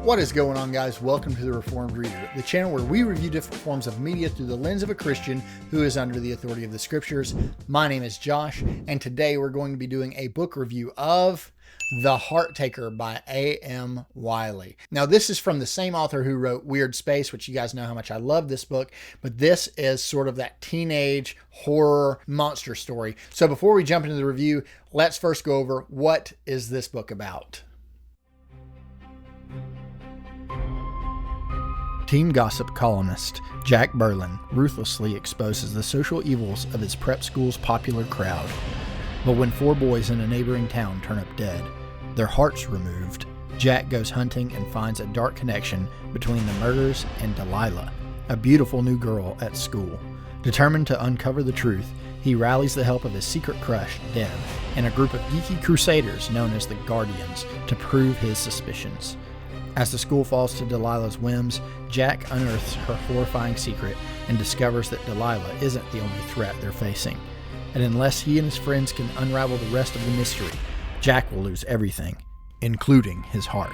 What is going on, guys? Welcome to the Reformed Reader, the channel where we review different forms of media through the lens of a Christian who is under the authority of the scriptures. My name is Josh, and today we're going to be doing a book review of The Heart Taker by A.M. Wiley. Now, this is from the same author who wrote Weird Space, which you guys know how much I love this book, but this is sort of that teenage horror monster story. So before we jump into the review, let's first go over what is this book about. Teen gossip columnist Jack Berlin ruthlessly exposes the social evils of his prep school's popular crowd. But when 4 boys in a neighboring town turn up dead, their hearts removed, Jack goes hunting and finds a dark connection between the murders and Delilah, a beautiful new girl at school. Determined to uncover the truth, he rallies the help of his secret crush, Deb, and a group of geeky crusaders known as the Guardians to prove his suspicions. As the school falls to Delilah's whims, Jack unearths her horrifying secret and discovers that Delilah isn't the only threat they're facing. And unless he and his friends can unravel the rest of the mystery, Jack will lose everything, including his heart.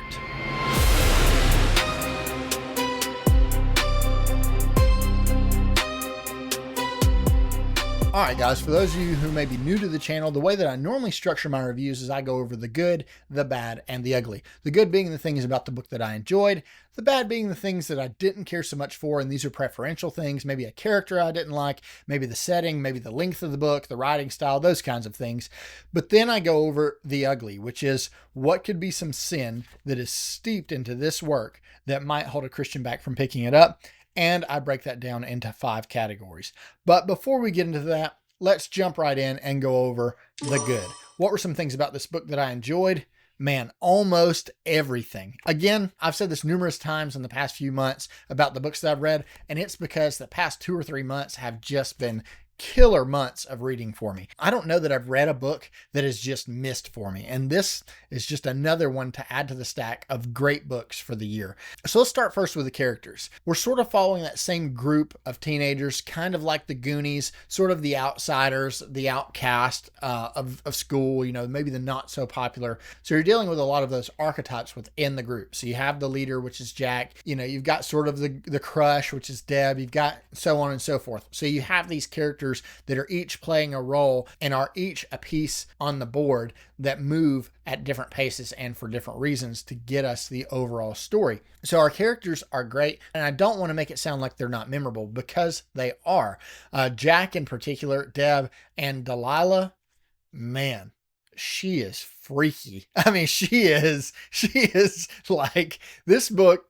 Alright guys, for those of you who may be new to the channel, the way that I normally structure my reviews is I go over the good, the bad, and the ugly. The good being the things about the book that I enjoyed, the bad being the things that I didn't care so much for, and these are preferential things, maybe a character I didn't like, maybe the setting, maybe the length of the book, the writing style, those kinds of things. But then I go over the ugly, which is what could be some sin that is steeped into this work that might hold a Christian back from picking it up. And I break that down into 5 categories. But before we get into that, let's jump right in and go over the good. What were some things about this book that I enjoyed? Man, almost everything. Again, I've said this numerous times in the past few months about the books that I've read, and it's because the past 2 or 3 months have just been killer months of reading for me. I don't know that I've read a book that has just missed for me. And this is just another one to add to the stack of great books for the year. So let's start first with the characters. We're sort of following that same group of teenagers, kind of like the Goonies, sort of the outsiders, the outcast of school, you know, maybe the not so popular. So you're dealing with a lot of those archetypes within the group. So you have the leader, which is Jack. You know, you've got sort of the crush, which is Deb. You've got so on and so forth. So you have these characters that are each playing a role and are each a piece on the board that move at different paces and for different reasons to get us the overall story. So our characters are great, and I don't want to make it sound like they're not memorable because they are. Jack in particular, Deb, and Delilah, man, she is freaky. I mean, she is like, this book,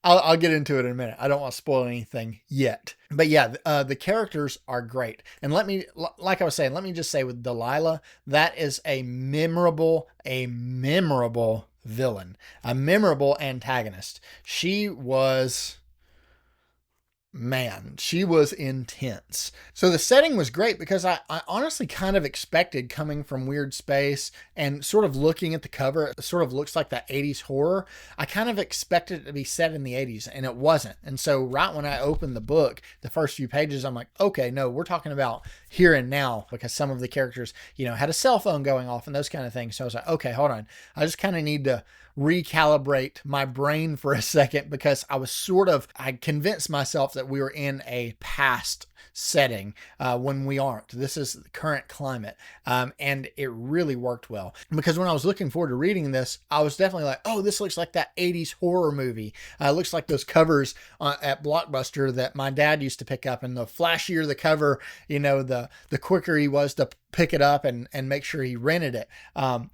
I'll get into it in a minute. I don't want to spoil anything yet. But yeah, the characters are great. And like I was saying, let me just say with Delilah, that is a memorable villain, a memorable antagonist. She was intense. So the setting was great because I honestly kind of expected, coming from Weird Space and sort of looking at the cover, it sort of looks like that 80s horror. I kind of expected it to be set in the 80s, and it wasn't. And so right when I opened the book, the first few pages, I'm like, okay, no, we're talking about here and now, because some of the characters, you know, had a cell phone going off and those kind of things. So I was like, okay, hold on. I just kind of need to recalibrate my brain for a second, because I convinced myself that we were in a past setting when we aren't. This is the current climate. And it really worked well, because when I was looking forward to reading this, I was definitely like, oh, this looks like that 80s horror movie. It looks like those covers at Blockbuster that my dad used to pick up, and the flashier the cover, you know, the quicker he was to pick it up and make sure he rented it.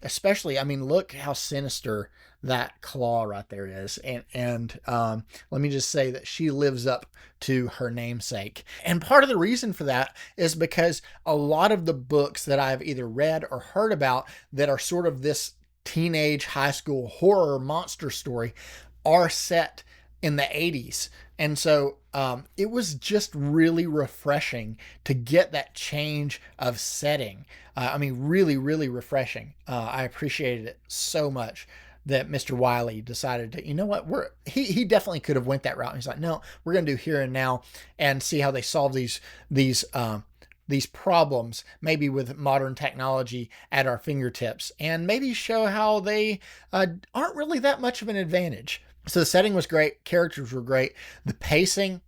Especially, I mean, look how sinister that claw right there is. And let me just say that she lives up to her namesake. And part of the reason for that is because a lot of the books that I've either read or heard about that are sort of this teenage high school horror monster story are set in the 80s. And so it was just really refreshing to get that change of setting. I mean, really, really refreshing. I appreciated it so much that Mr. Wiley decided to, you know what, he definitely could have went that route. And he's like, no, we're going to do here and now and see how they solve these these problems, maybe with modern technology at our fingertips, and maybe show how they aren't really that much of an advantage. So the setting was great, characters were great, the pacing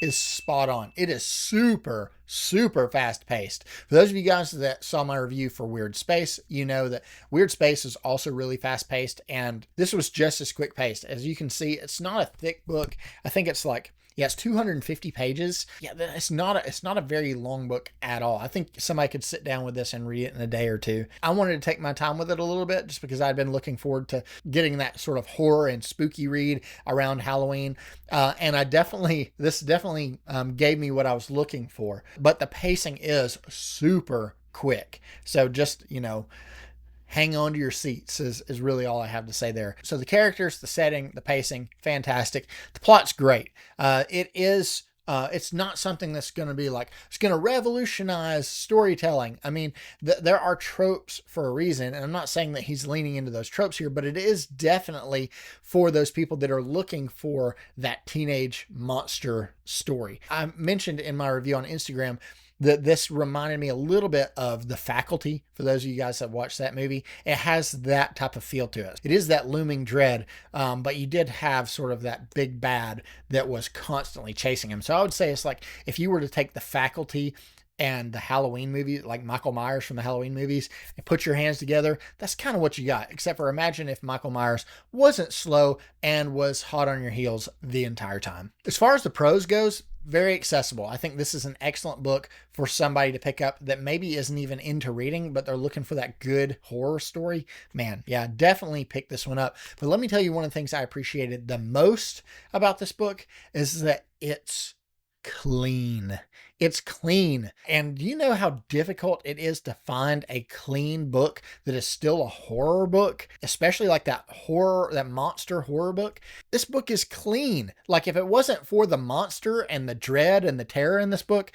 is spot on. It is super, super fast paced. For those of you guys that saw my review for Weird Space, you know that Weird Space is also really fast paced, and this was just as quick paced. As you can see, it's not a thick book. I think it's like, yeah, it's 250 pages. Yeah, it's not a very long book at all. I think somebody could sit down with this and read it in a day or two. I wanted to take my time with it a little bit just because I'd been looking forward to getting that sort of horror and spooky read around Halloween. And this definitely gave me what I was looking for. But the pacing is super quick. So just, hang on to your seats is really all I have to say there. So the characters, the setting, the pacing, fantastic. The plot's great. It's not something that's going to be like, it's going to revolutionize storytelling. I mean, there are tropes for a reason, and I'm not saying that he's leaning into those tropes here, but it is definitely for those people that are looking for that teenage monster story. I mentioned in my review on Instagram that this reminded me a little bit of The Faculty. For those of you guys that watched that movie, it has that type of feel to it. It is that looming dread, but you did have sort of that big bad that was constantly chasing him. So I would say it's like if you were to take The Faculty and the Halloween movie, like Michael Myers from the Halloween movies, and put your hands together, that's kind of what you got. Except for imagine if Michael Myers wasn't slow and was hot on your heels the entire time. As far as the prose goes, very accessible. I think this is an excellent book for somebody to pick up that maybe isn't even into reading, but they're looking for that good horror story. Man, yeah, definitely pick this one up. But let me tell you, one of the things I appreciated the most about this book is that it's clean. It's clean. And do you know how difficult it is to find a clean book that is still a horror book, especially like that monster horror book? This book is clean. Like if it wasn't for the monster and the dread and the terror in this book,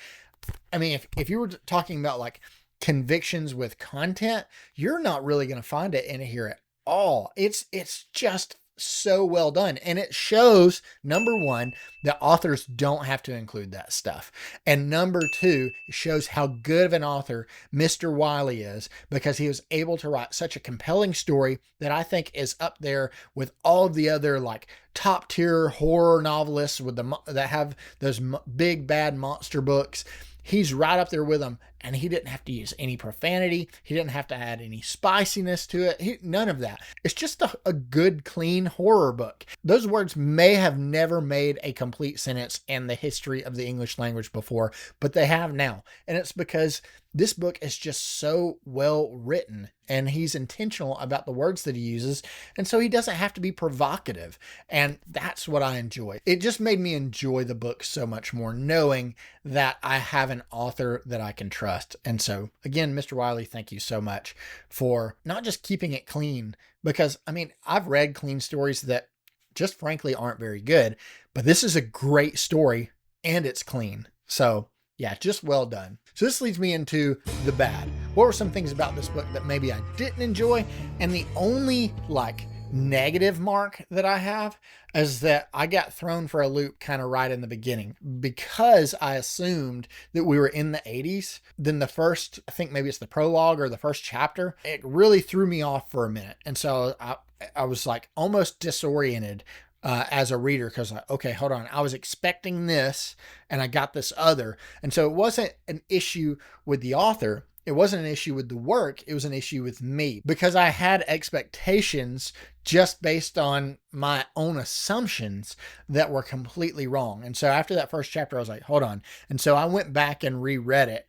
I mean, if you were talking about like convictions with content, you're not really going to find it in here at all. It's just so well done. And it shows, number one, that authors don't have to include that stuff. And number two, it shows how good of an author Mr. Wiley is, because he was able to write such a compelling story that I think is up there with all of the other like top tier horror novelists that have those big bad monster books. He's right up there with them, and he didn't have to use any profanity. He didn't have to add any spiciness to it. None of that. It's just a good, clean horror book. Those words may have never made a complete sentence in the history of the English language before, but they have now. And it's because this book is just so well written, and he's intentional about the words that he uses. And so he doesn't have to be provocative. And that's what I enjoy. It just made me enjoy the book so much more, knowing that I have an author that I can trust. And so again, Mr. Wiley, thank you so much for not just keeping it clean, because I mean, I've read clean stories that just frankly aren't very good, but this is a great story and it's clean. So yeah, just well done. So this leads me into the bad. What were some things about this book that maybe I didn't enjoy? And the only like negative mark that I have is that I got thrown for a loop kind of right in the beginning, because I assumed that we were in the 80s. Then the first, I think maybe it's the prologue or the first chapter, it really threw me off for a minute. And so I was like almost disoriented as a reader, because okay, hold on, I was expecting this and I got this other. And so it wasn't an issue with the author. It wasn't an issue with the work. It was an issue with me, because I had expectations just based on my own assumptions that were completely wrong. And so after that first chapter, I was like, hold on. And so I went back and reread it,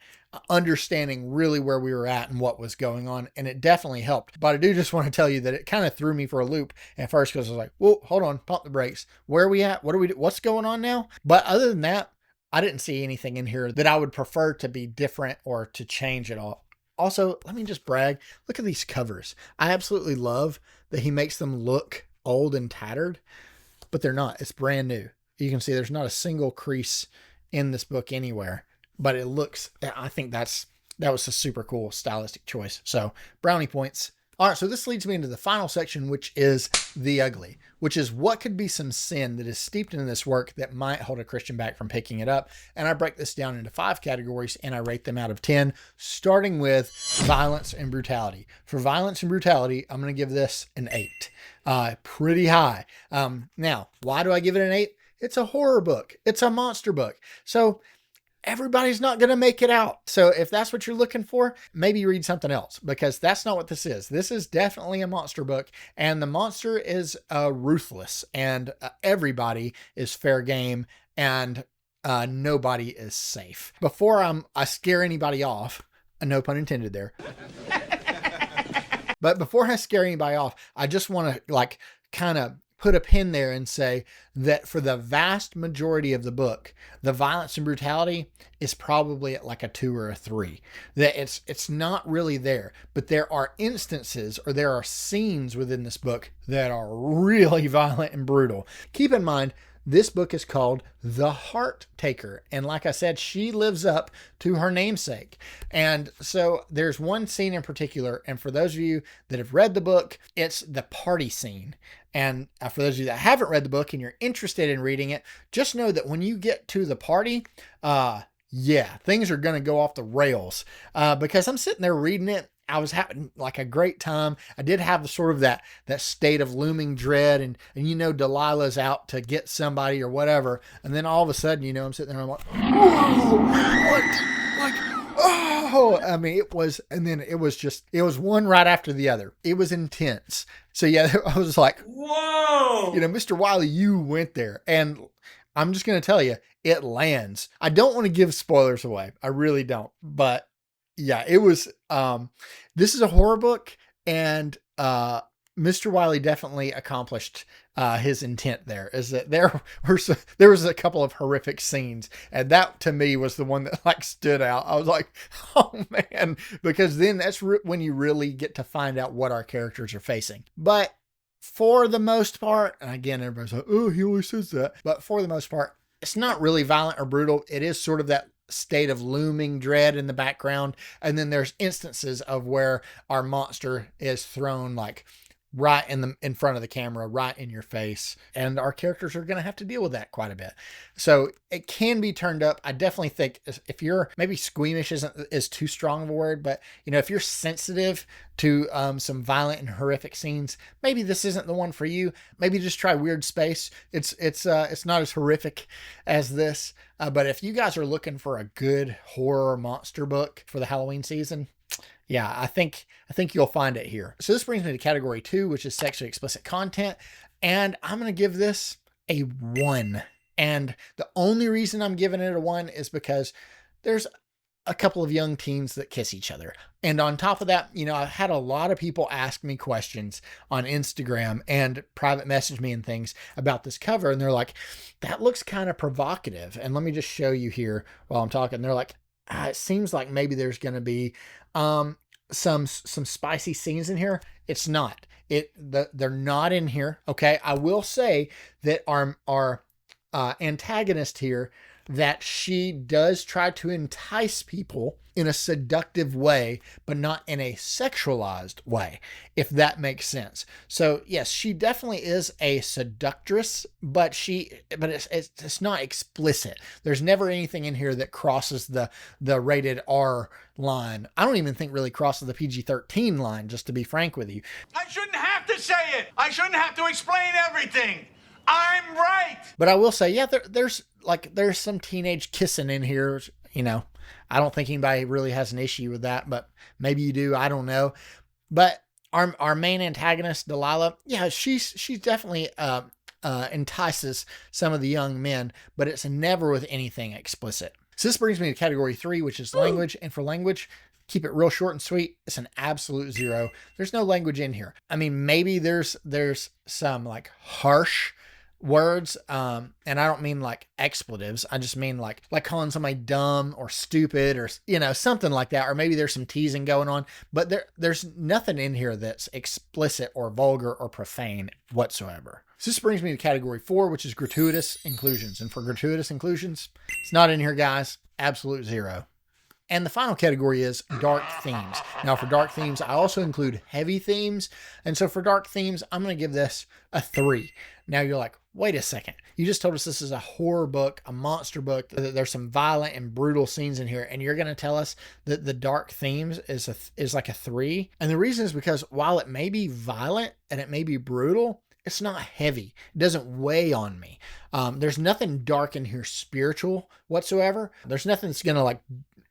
understanding really where we were at and what was going on. And it definitely helped. But I do just want to tell you that it kind of threw me for a loop at first, because I was like, whoa, hold on, pump the brakes. Where are we at? What's going on now? But other than that, I didn't see anything in here that I would prefer to be different or to change at all. Also, let me just brag. Look at these covers. I absolutely love that he makes them look old and tattered, but they're not. It's brand new. You can see there's not a single crease in this book anywhere, but it looks, I think that was a super cool stylistic choice. So brownie points All right, so this leads me into the final section, which is the ugly, which is what could be some sin that is steeped in this work that might hold a Christian back from picking it up. And I break this down into 5 categories and I rate them out of 10, starting with violence and brutality. For violence and brutality, I'm going to give this an 8. Pretty high. Now, why do I give it an 8? It's a horror book. It's a monster book. So everybody's not going to make it out. So if that's what you're looking for, maybe read something else, because that's not what this is. This is definitely a monster book, and the monster is ruthless, and everybody is fair game, and nobody is safe. Before I scare anybody off, no pun intended there. But before I scare anybody off, I just want to kind of put a pin there and say that for the vast majority of the book, the violence and brutality is probably at like a 2 or a 3. That it's not really there, but there are instances, or there are scenes within this book that are really violent and brutal. Keep in mind, this book is called The Heart Taker. And like I said, she lives up to her namesake. And so there's one scene in particular. And for those of you that have read the book, it's the party scene. And for those of you that haven't read the book and you're interested in reading it, just know that when you get to the party, yeah, things are going to go off the rails. Because I'm sitting there reading it. I was having like a great time. I did have sort of that state of looming dread, and Delilah's out to get somebody or whatever. And then all of a sudden, I'm sitting there and I'm like, whoa, what? Like, oh, I mean, it was one right after the other. It was intense. So yeah, I was like, whoa, Mr. Wiley, you went there. And I'm just going to tell you, it lands. I don't want to give spoilers away. I really don't. But yeah, it was, this is a horror book, and Mr. Wiley definitely accomplished his intent there, is that there was a couple of horrific scenes, and that to me was the one that stood out. I was like, oh man, because then that's when you really get to find out what our characters are facing. But for the most part, and again, everybody's like, oh, he always says that. But for the most part, it's not really violent or brutal. It is sort of that state of looming dread in the background. And then there's instances of where our monster is thrown right in front of the camera, right in your face. And our characters are going to have to deal with that quite a bit. So it can be turned up. I definitely think if you're, maybe squeamish is too strong of a word, but if you're sensitive to some violent and horrific scenes, maybe this isn't the one for you. Maybe just try Weird Space. It's not as horrific as this. But if you guys are looking for a good horror monster book for the Halloween season, yeah, I think you'll find it here. So this brings me to category 2, which is sexually explicit content. And I'm going to give this a 1. And the only reason I'm giving it a 1 is because there's a couple of young teens that kiss each other. And on top of that, I've had a lot of people ask me questions on Instagram and private message me and things about this cover. And they're like, that looks kind of provocative. And let me just show you here while I'm talking. They're like, it seems like maybe there's going to be some spicy scenes in here. It's not. They're not in here. Okay. I will say that our antagonist here, that she does try to entice people in a seductive way, but not in a sexualized way, if that makes sense. So yes, she definitely is a seductress, but it's not explicit. There's never anything in here that crosses the rated R line. I don't even think really crosses the PG-13 line, just to be frank with you. I shouldn't have to say it. I shouldn't have to explain everything. I'm right. But I will say, yeah, there's some teenage kissing in here. I don't think anybody really has an issue with that, but maybe you do. I don't know. But our main antagonist, Delilah, yeah, she's definitely entices some of the young men, but it's never with anything explicit. So this brings me to category 3, which is language. And for language, keep it real short and sweet. It's an absolute 0. There's no language in here. I mean, maybe there's some harsh words, and I don't mean expletives. I just mean like calling somebody dumb or stupid or something like that, or maybe there's some teasing going on, but there's nothing in here that's explicit or vulgar or profane whatsoever. So this brings me to category 4, which is gratuitous inclusions. And for gratuitous inclusions, it's not in here, guys. Absolute 0. And the final category is dark themes. Now for dark themes, I also include heavy themes. And so for dark themes, I'm going to give this a 3. Now you're like, wait a second. You just told us this is a horror book, a monster book. There's some violent and brutal scenes in here. And you're going to tell us that the dark themes is like a 3. And the reason is because while it may be violent and it may be brutal, it's not heavy. It doesn't weigh on me. There's nothing dark in here spiritual whatsoever. There's nothing that's going to like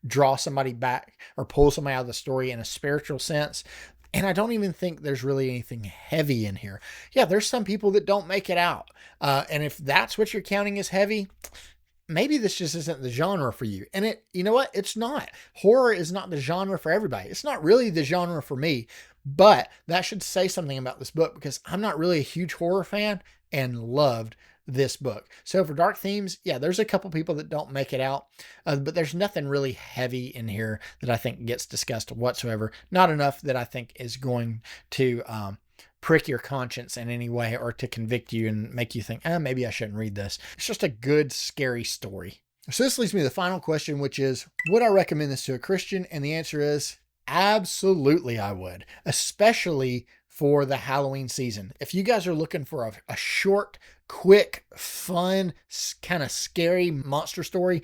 draw somebody back or pull somebody out of the story in a spiritual sense. And I don't even think there's really anything heavy in here. Yeah, there's some people that don't make it out. And if that's what you're counting as heavy, maybe this just isn't the genre for you. And you know what? It's not. Horror is not the genre for everybody. It's not really the genre for me. But that should say something about this book because I'm not really a huge horror fan and loved this book. So for dark themes, yeah, there's a couple people that don't make it out, but there's nothing really heavy in here that I think gets discussed whatsoever. Not enough that I think is going to prick your conscience in any way or to convict you and make you think, maybe I shouldn't read this. It's just a good, scary story. So this leads me to the final question, which is, would I recommend this to a Christian? And the answer is absolutely I would, especially for the Halloween season. If you guys are looking for a short, quick, fun, kind of scary monster story,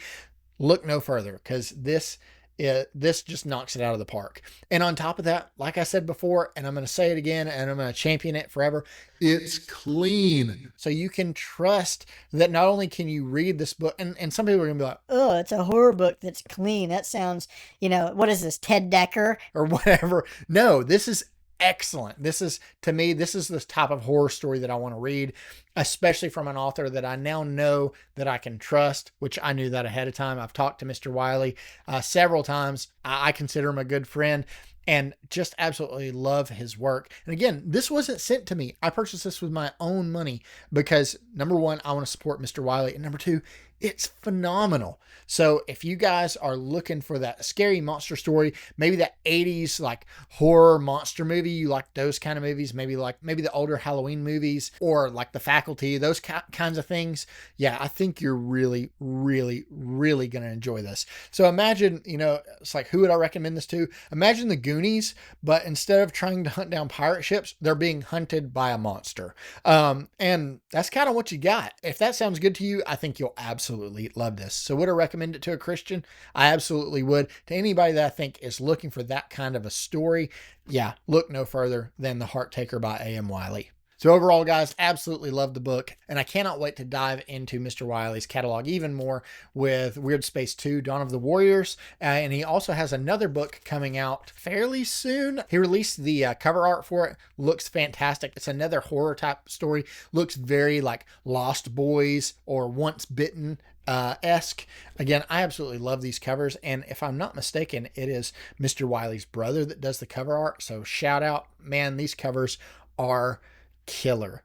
look no further because this just knocks it out of the park. And on top of that, like I said before, and I'm going to say it again, and I'm going to champion it forever, it's clean. So you can trust that not only can you read this book, and some people are going to be like, oh, it's a horror book that's clean. That sounds, what is this, Ted Dekker? Or whatever. No, this is excellent. This is, to me, this is the type of horror story that I want to read, especially from an author that I now know that I can trust, which I knew that ahead of time. I've talked to Mr. Wiley several times. I consider him a good friend and just absolutely love his work. And again, this wasn't sent to me. I purchased this with my own money because number one, I want to support Mr. Wiley. And number two, it's phenomenal. So if you guys are looking for that scary monster story, maybe that 80s like horror monster movie, you like those kind of movies, maybe the older Halloween movies or like The Faculty, those kinds of things. Yeah, I think you're really, really, really going to enjoy this. So imagine, it's like, who would I recommend this to? Imagine the Goonies, but instead of trying to hunt down pirate ships, they're being hunted by a monster. And that's kind of what you got. If that sounds good to you, I think you'll absolutely love this. So would I recommend it to a Christian? I absolutely would. To anybody that I think is looking for that kind of a story, yeah, look no further than The Heart Taker by A.M. Wiley. So overall, guys, absolutely love the book, and I cannot wait to dive into Mr. Wiley's catalog even more with Weird Space 2, Dawn of the Warriors, and he also has another book coming out fairly soon. He released the cover art for it. Looks fantastic. It's another horror type story. Looks very like Lost Boys or Once Bitten esque. Again, I absolutely love these covers, and if I'm not mistaken, it is Mr. Wiley's brother that does the cover art. So shout out, man, these covers are killer.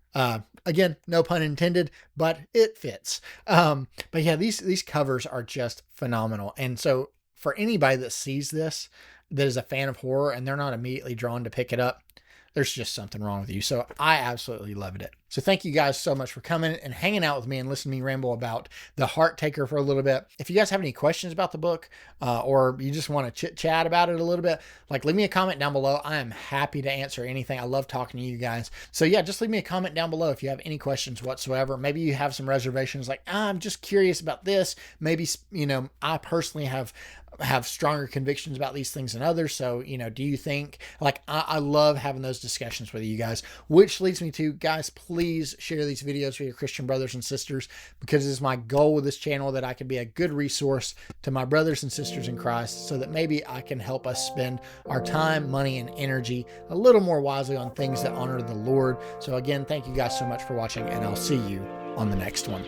Again, no pun intended, but it fits. But yeah, these covers are just phenomenal. And so for anybody that sees this, that is a fan of horror and they're not immediately drawn to pick it up, there's just something wrong with you. So I absolutely loved it. So thank you guys so much for coming and hanging out with me and listening to me ramble about The Heart Taker for a little bit. If you guys have any questions about the book or you just want to chit chat about it a little bit, leave me a comment down below. I am happy to answer anything. I love talking to you guys. So yeah, just leave me a comment down below if you have any questions whatsoever. Maybe you have some reservations I'm just curious about this. Maybe, I personally have stronger convictions about these things than others. So, do you think I love having those discussions with you guys, which leads me to, guys, please share these videos with your Christian brothers and sisters, because it is my goal with this channel that I can be a good resource to my brothers and sisters in Christ so that maybe I can help us spend our time, money, and energy a little more wisely on things that honor the Lord. So again, thank you guys so much for watching, and I'll see you on the next one.